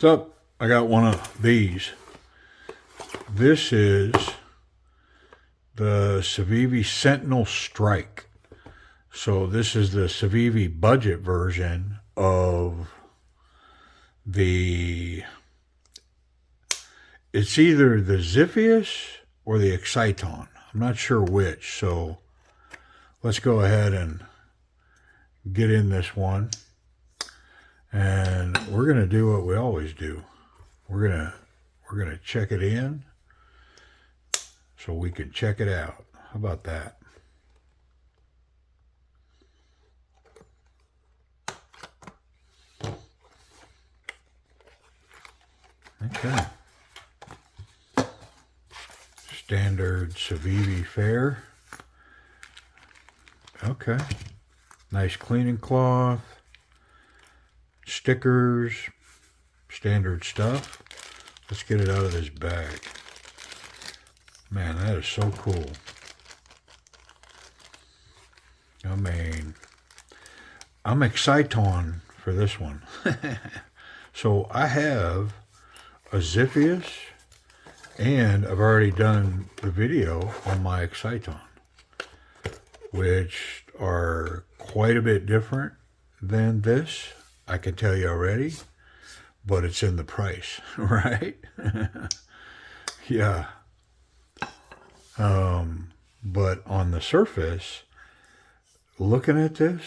So I got one of these. This is the CIVIVI Sentinel Strike. So this is the CIVIVI budget version of the, it's either the Ziphius or the Exciton. I'm not sure which. So let's go ahead and get in this one. And we're going to do what we always do. We're going to check it in so we can check it out. How about that? Okay. Standard CIVIVI fare. Okay. Nice cleaning cloth. Stickers. Standard stuff. Let's get it out of this bag. Man, that is so cool. I mean, I'm excited for this one. So I have a Ziphius, and I've already done the video on my Exciton, which are quite a bit different than this, I can tell you already, but it's in the price, right? Yeah. But on the surface, looking at this,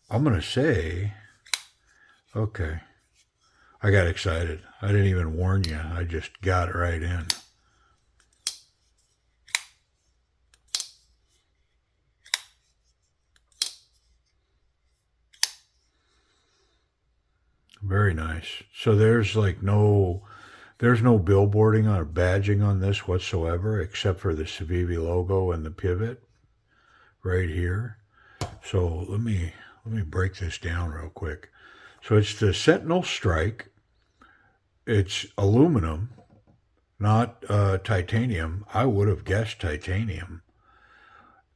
I'm going to say, okay, I got excited. I didn't even warn you. I just got it right in. Very nice. So there's like there's no billboarding or badging on this whatsoever, except for the CIVIVI logo and the pivot right here. So let me break this down real quick. So it's the Sentinel Strike. It's aluminum, not titanium. I would have guessed titanium.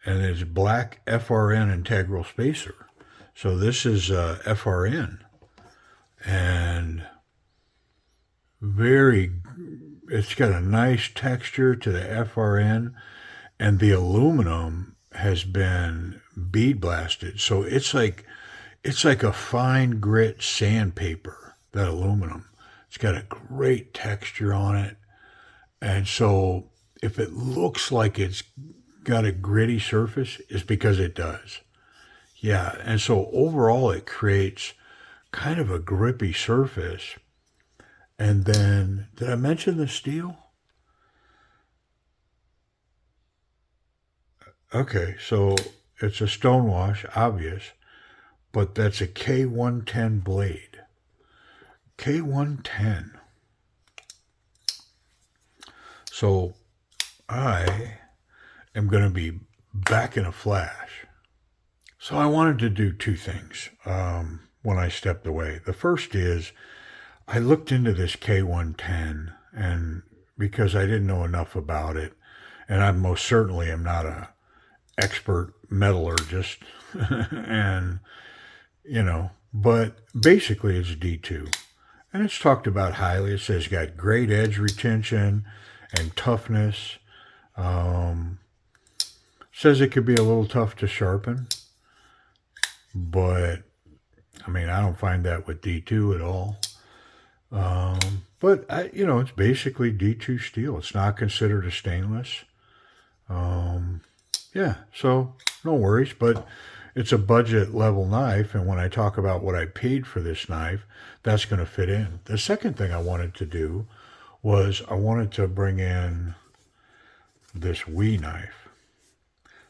And it's black FRN integral spacer. So this is FRN. And it's got a nice texture to the FRN, and the aluminum has been bead blasted. So it's like a fine grit sandpaper, that aluminum. It's got a great texture on it. And so if it looks like it's got a gritty surface, it's because it does. Yeah, and so overall it creates kind of a grippy surface. And then, did I mention the steel? Okay, so it's a stonewash, obvious, but that's a K110 blade. K110. So I am going to be back in a flash. So I wanted to do two things when I stepped away. The first is I looked into this K110, and because I didn't know enough about it, and I most certainly am not a expert metallurgist, and but basically it's D2, and it's talked about highly. It says got great edge retention and toughness. Says it could be a little tough to sharpen, but I mean, I don't find that with D2 at all. But it's basically D2 steel. It's not considered a stainless. Yeah, so no worries, but it's a budget level knife. And when I talk about what I paid for this knife, that's going to fit in. The second thing I wanted to do was I wanted to bring in this Wii knife.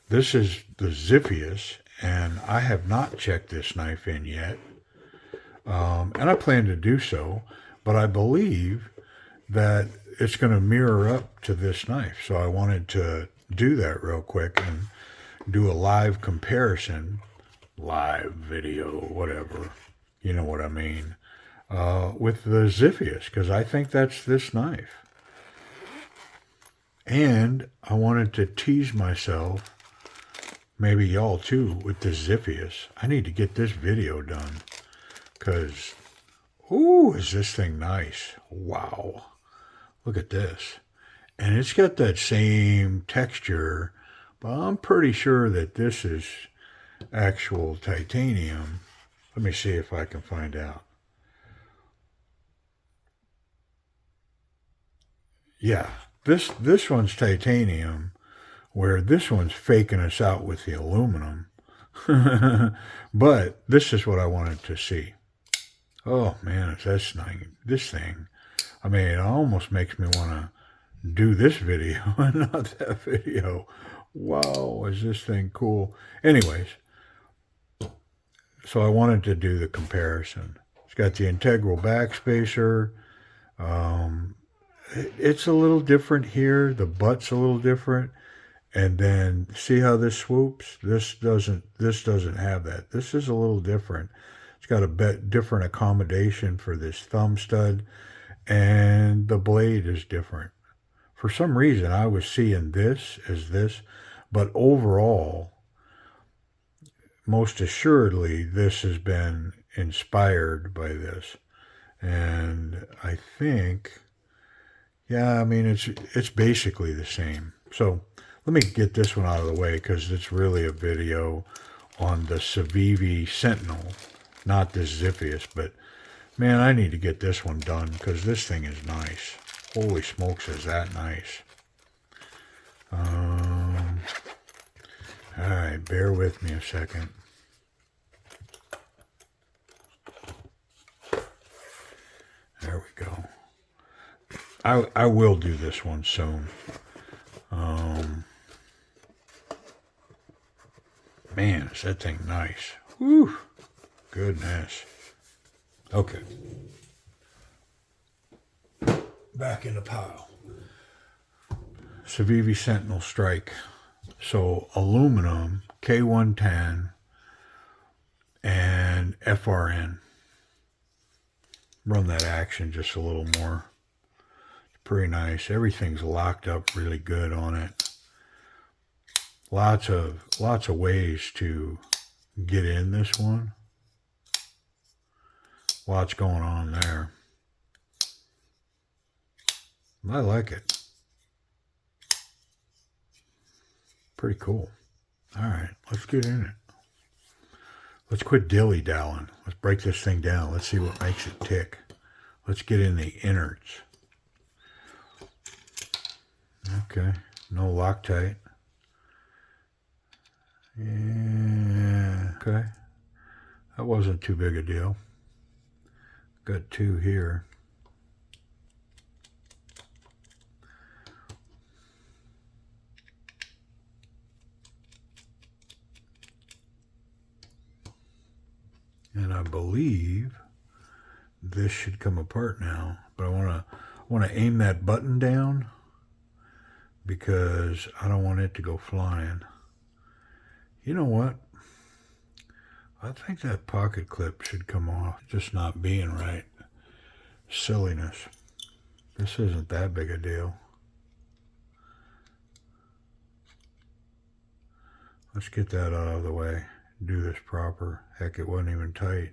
This is the Ziphius, and I have not checked this knife in yet. And I plan to do so, but I believe that it's going to mirror up to this knife. So I wanted to do that real quick and do a live comparison, live video, whatever, you know what I mean, with the Ziphius, because I think that's this knife. And I wanted to tease myself, maybe y'all too, with the Ziphius. I need to get this video done, because Ooh, is this thing nice. Wow. Look at this. And it's got that same texture, but I'm pretty sure that this is actual titanium. Let me see if I can find out. Yeah, this one's titanium, where this one's faking us out with the aluminum. But this is what I wanted to see. Oh man, is this thing. I mean, it almost makes me want to do this video and not that video. Wow, is this thing cool? Anyways, so I wanted to do the comparison. It's got the integral backspacer. It's a little different here. The butt's a little different. And then see how this swoops? This doesn't have that. This is a little different. It's got a bit different accommodation for this thumb stud, and the blade is different. For some reason, I was seeing this as this, but overall, most assuredly, this has been inspired by this. And I think, yeah, I mean, it's basically the same. So let me get this one out of the way because it's really a video on the CIVIVI Sentinel, not this Ziphius. But man, I need to get this one done because this thing is nice. Holy smokes, is that nice. All right, bear with me a second. There we go. I will do this one soon. Man, is that thing nice. Whew. Goodness. Okay. Back in the pile. CIVIVI Sentinel Strike. So aluminum, K110, and FRN. Run that action just a little more. It's pretty nice. Everything's locked up really good on it. Lots of ways to get in this one. Lots going on there. I like it. Pretty cool. All right, let's get in it. Let's quit dilly-dallying. Let's break this thing down. Let's see what makes it tick. Let's get in the innards. Okay, no Loctite. Yeah, okay. That wasn't too big a deal. Got two here. And I believe this should come apart now, but I want to aim that button down because I don't want it to go flying. You know what? I think that pocket clip should come off. Just not being right. Silliness. This isn't that big a deal. Let's get that out of the way. Do this proper. Heck, it wasn't even tight.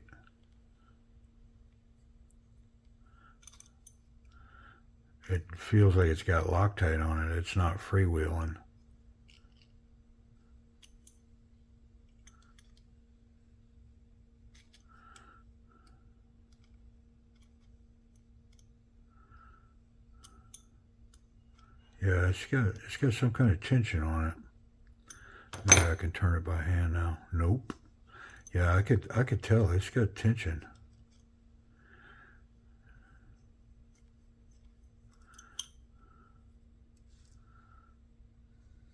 It feels like it's got Loctite on it. It's not freewheeling. Yeah, it's got some kind of tension on it. Maybe I can turn it by hand now. Nope. Yeah, I could tell it's got tension.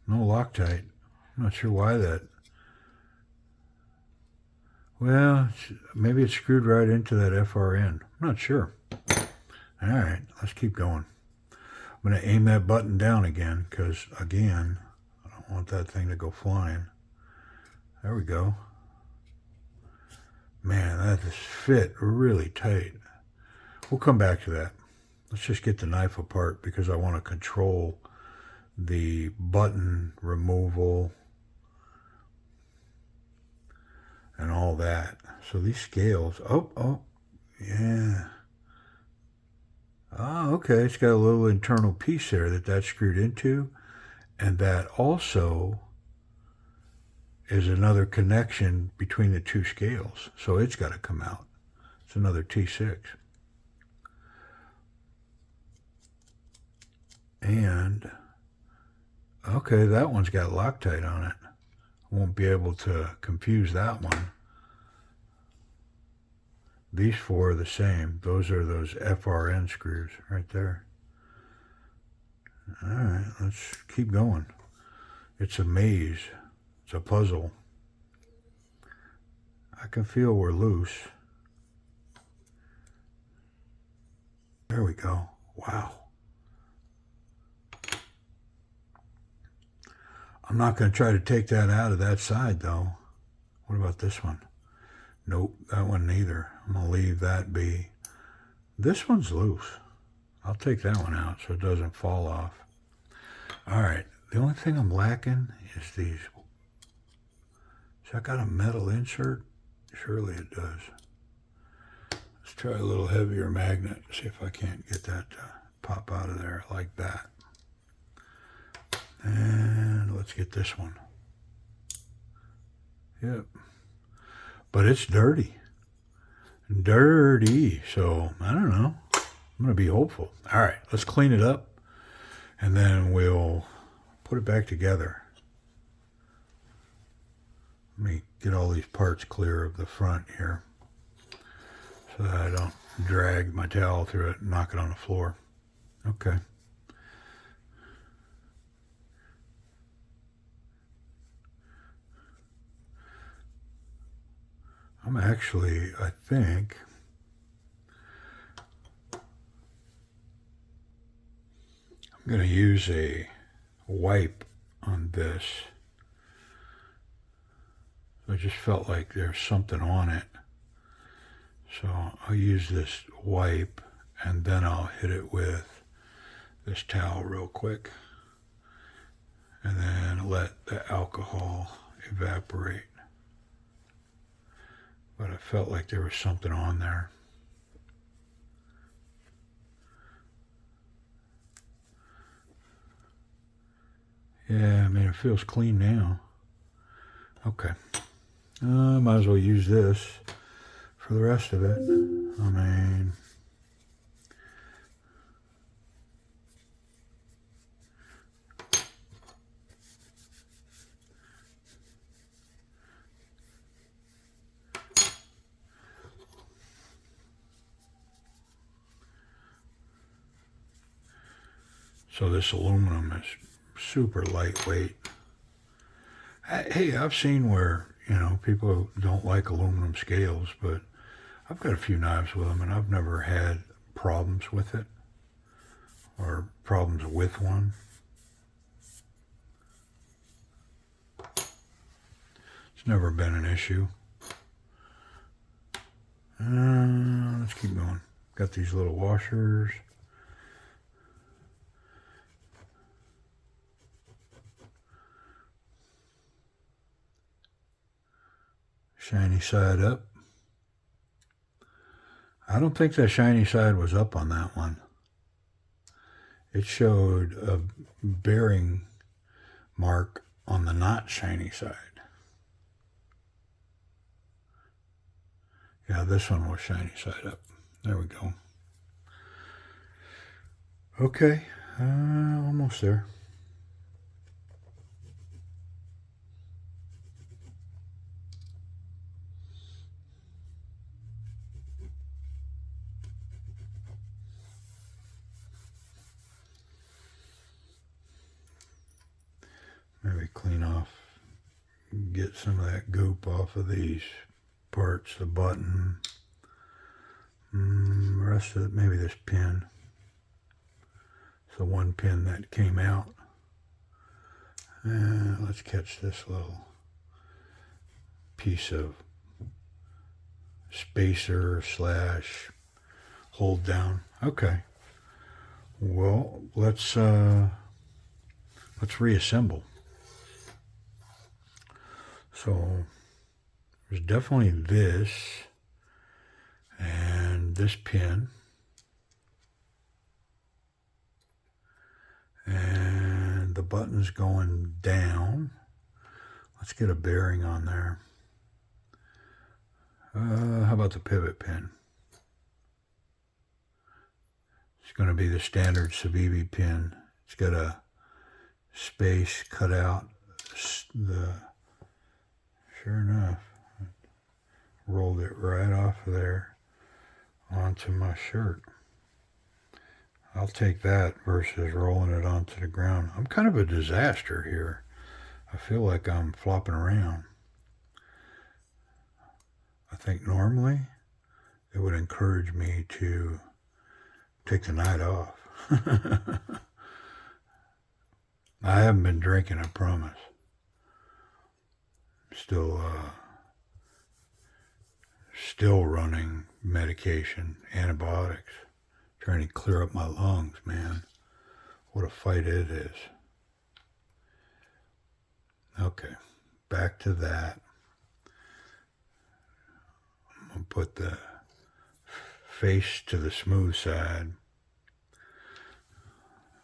No Loctite. I'm not sure why that. Well, maybe it's screwed right into that FRN. I'm not sure. All right, let's keep going. I'm going to aim that button down again because, again, I don't want that thing to go flying. There we go. Man, that just fit really tight. We'll come back to that. Let's just get the knife apart because I want to control the button removal and all that. So these scales, oh, yeah. okay, it's got a little internal piece there that's screwed into, and that also is another connection between the two scales. So it's got to come out. It's another T6. And, okay, that one's got Loctite on it. Won't be able to confuse that one. These four are the same. Those are those FRN screws right there. All right, let's keep going. It's a maze. It's a puzzle. I can feel we're loose. There we go. Wow. I'm not going to try to take that out of that side, though. What about this one? Nope, that one neither. I'm going to leave that be. This one's loose. I'll take that one out so it doesn't fall off. All right, the only thing I'm lacking is these. Has that got a metal insert? Surely it does. Let's try a little heavier magnet. See if I can't get that to pop out of there like that. And let's get this one. Yep. But it's dirty. Dirty. So, I don't know. I'm going to be hopeful. All right, let's clean it up. And then we'll put it back together. Let me get all these parts clear of the front here, so that I don't drag my towel through it and knock it on the floor. Okay. I'm actually, I think, I'm going to use a wipe on this. I just felt like there's something on it. So I'll use this wipe and then I'll hit it with this towel real quick. And then let the alcohol evaporate. But I felt like there was something on there. Yeah, I mean, it feels clean now. Okay. Might as well use this for the rest of it. I mean, so this aluminum is super lightweight. Hey, I've seen where, people don't like aluminum scales, but I've got a few knives with them and I've never had problems with it or problems with one. It's never been an issue. Let's keep going. Got these little washers. Shiny side up. I don't think that shiny side was up on that one. It showed a bearing mark on the not shiny side. Yeah, this one was shiny side up. There we go. Okay, almost there. Maybe clean off, get some of that goop off of these parts, the button, the rest of it, maybe this pin. It's the one pin that came out. And let's catch this little piece of spacer slash hold down. Okay. Well, let's reassemble. So there's definitely this and this pin. the buttons going down. Let's get a bearing on there. How about the pivot pin? It's going to be the standard CIVIVI pin. It's got a space cut out. Sure enough, rolled it right off of there onto my shirt. I'll take that versus rolling it onto the ground. I'm kind of a disaster here. I feel like I'm flopping around. I think normally it would encourage me to take the night off. I haven't been drinking, I promise. Still running medication, antibiotics, trying to clear up my lungs, man. What a fight it is. Okay, back to that. I'm going to put the face to the smooth side.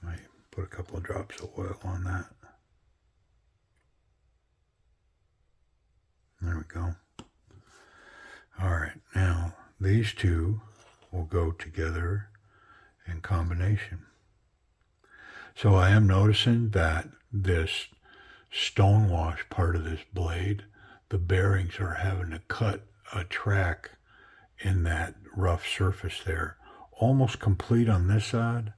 Might put a couple of drops of oil on that. There we go. All right, now these two will go together in combination. So I am noticing that this stonewash part of this blade, the bearings are having to cut a track in that rough surface there, almost complete on this side,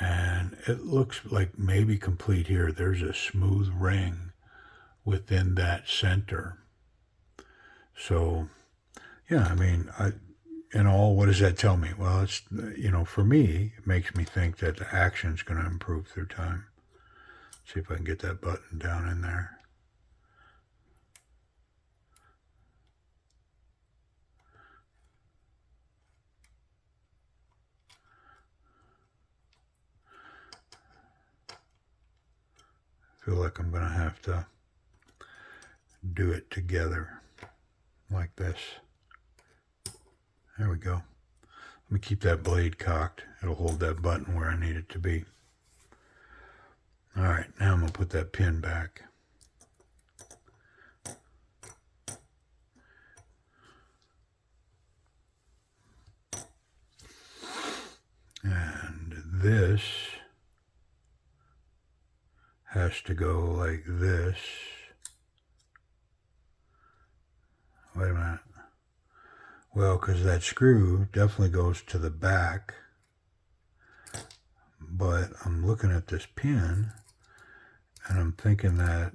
and it looks like maybe complete here. There's a smooth ring within that center. So yeah, I mean, what does that tell me? Well, it's, for me, it makes me think that the action's going to improve through time. See if I can get that button down in there. I feel like I'm going to have to do it together like this. There we go. Let me keep that blade cocked. It'll hold that button where I need it to be. All right, now I'm going to put that pin back. And this has to go like this. Wait a minute. Well, because that screw definitely goes to the back. But I'm looking at this pin, and I'm thinking that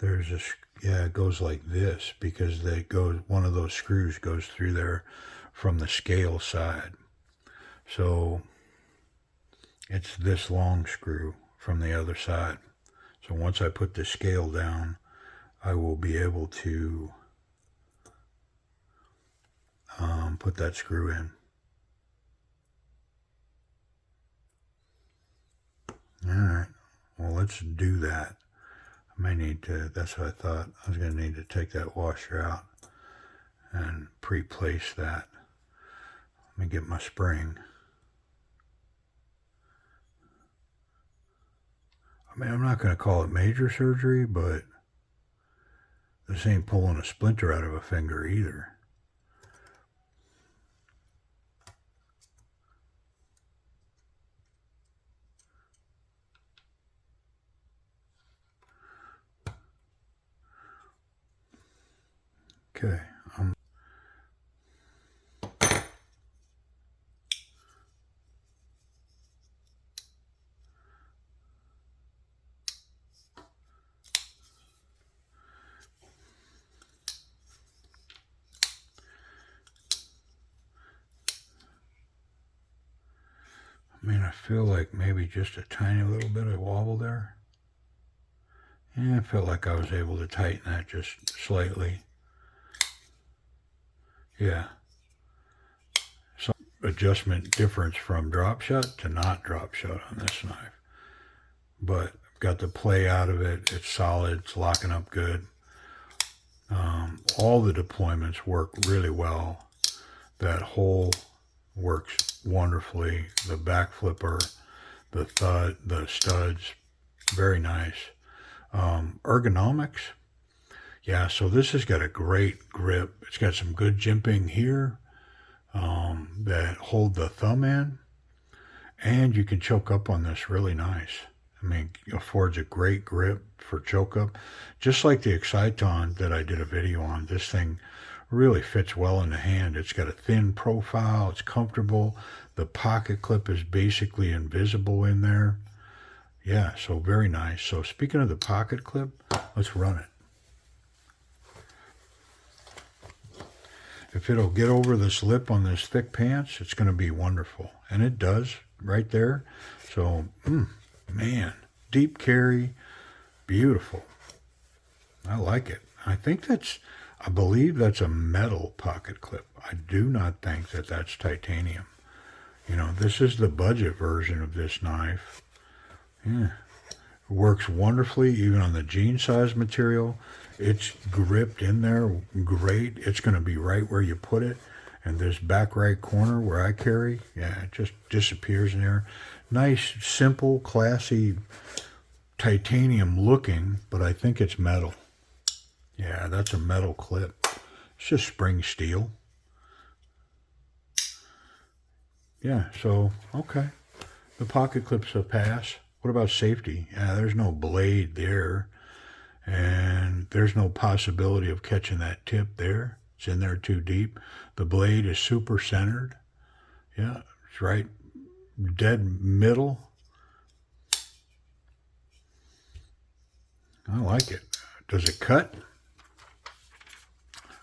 there's a, it goes like this, because one of those screws goes through there from the scale side. So it's this long screw from the other side. So once I put the scale down, I will be able to put that screw in. All right, well, let's do that. I may need to, that's what I thought. I was going to need to take that washer out and pre-place that. Let me get my spring. I mean, I'm not going to call it major surgery, but this ain't pulling a splinter out of a finger either. Okay. I mean, I feel like maybe just a tiny little bit of wobble there. Yeah, I felt like I was able to tighten that just slightly. Yeah. Some adjustment difference from drop shut to not drop shut on this knife. But I've got the play out of it. It's solid. It's locking up good. All the deployments work really well. That whole works wonderfully. The back flipper, the thud, the studs, very nice. Ergonomics, yeah, so this has got a great grip. It's got some good jimping here that hold the thumb in, and you can choke up on this really nice. I mean, it affords a great grip for choke up. Just like the Exciton that I did a video on, this thing really fits well in the hand. It's got a thin profile. It's comfortable. The pocket clip is basically invisible in there. Yeah, so very nice. So speaking of the pocket clip, let's run it. If it'll get over this lip on this thick pants, it's going to be wonderful. And it does right there. So, man, deep carry, beautiful. I like it. I believe that's a metal pocket clip. I do not think that that's titanium. You know, this is the budget version of this knife. Yeah, it works wonderfully even on the jean size material. It's gripped in there great. It's going to be right where you put it. And this back right corner where I carry, yeah, it just disappears in there. Nice, simple, classy, titanium looking, but I think it's metal. Yeah, that's a metal clip. It's just spring steel. Yeah, so, okay. The pocket clip's a pass. What about safety? Yeah, there's no blade there. And there's no possibility of catching that tip there. It's in there too deep. The blade is super centered. Yeah, it's right dead middle. I like it. Does it cut?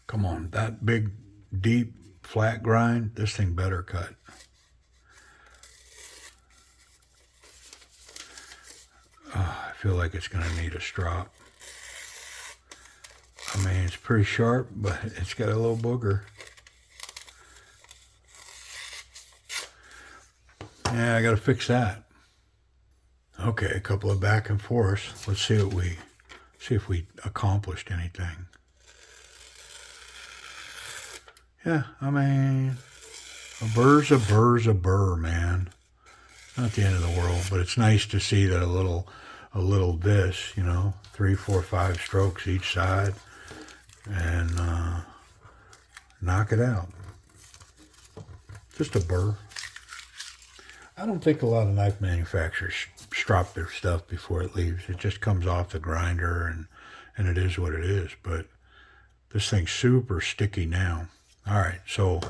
Come on, that big, deep, flat grind, this thing better cut. I feel like it's going to need a strop. I mean, it's pretty sharp, but it's got a little booger. Yeah, I got to fix that. Okay, a couple of back and forths. Let's see if we accomplished anything. Yeah, I mean, a burr's a burr's a burr, man. Not the end of the world, but it's nice to see that a little this, 3, 4, 5 strokes each side, and knock it out. Just a burr. I don't think a lot of knife manufacturers strop their stuff before it leaves. It just comes off the grinder, and it is what it is. But this thing's super sticky now. All right, so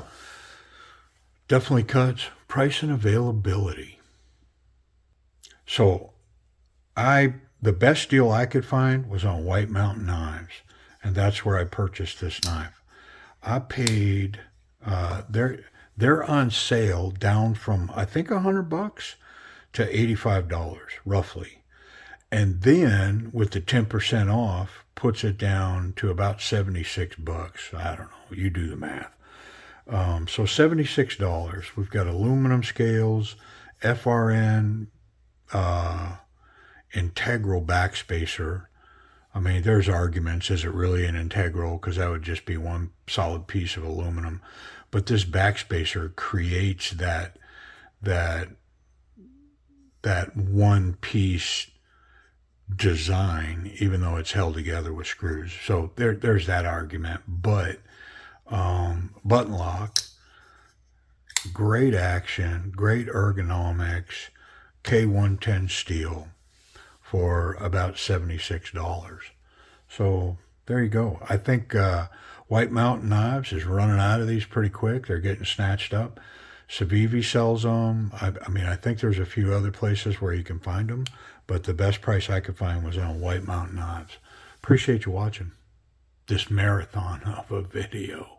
definitely cuts. Price and availability. So the best deal I could find was on White Mountain Knives, and that's where I purchased this knife. I paid, they're on sale down from, I think, $100 to $85, roughly. And then with the 10% off, puts it down to about $76. I don't know. You do the math. So $76. We've got aluminum scales, FRN, integral backspacer. I mean, there's arguments. Is it really an integral? Because that would just be one solid piece of aluminum. But this backspacer creates that one piece design, even though it's held together with screws. So there's that argument. But button lock, great action, great ergonomics, K110 steel for about $76. So there you go. I think White Mountain Knives is running out of these pretty quick. They're getting snatched up. CIVIVI sells them. I mean, I think there's a few other places where you can find them, but the best price I could find was on White Mountain Knives. Appreciate you watching this marathon of a video.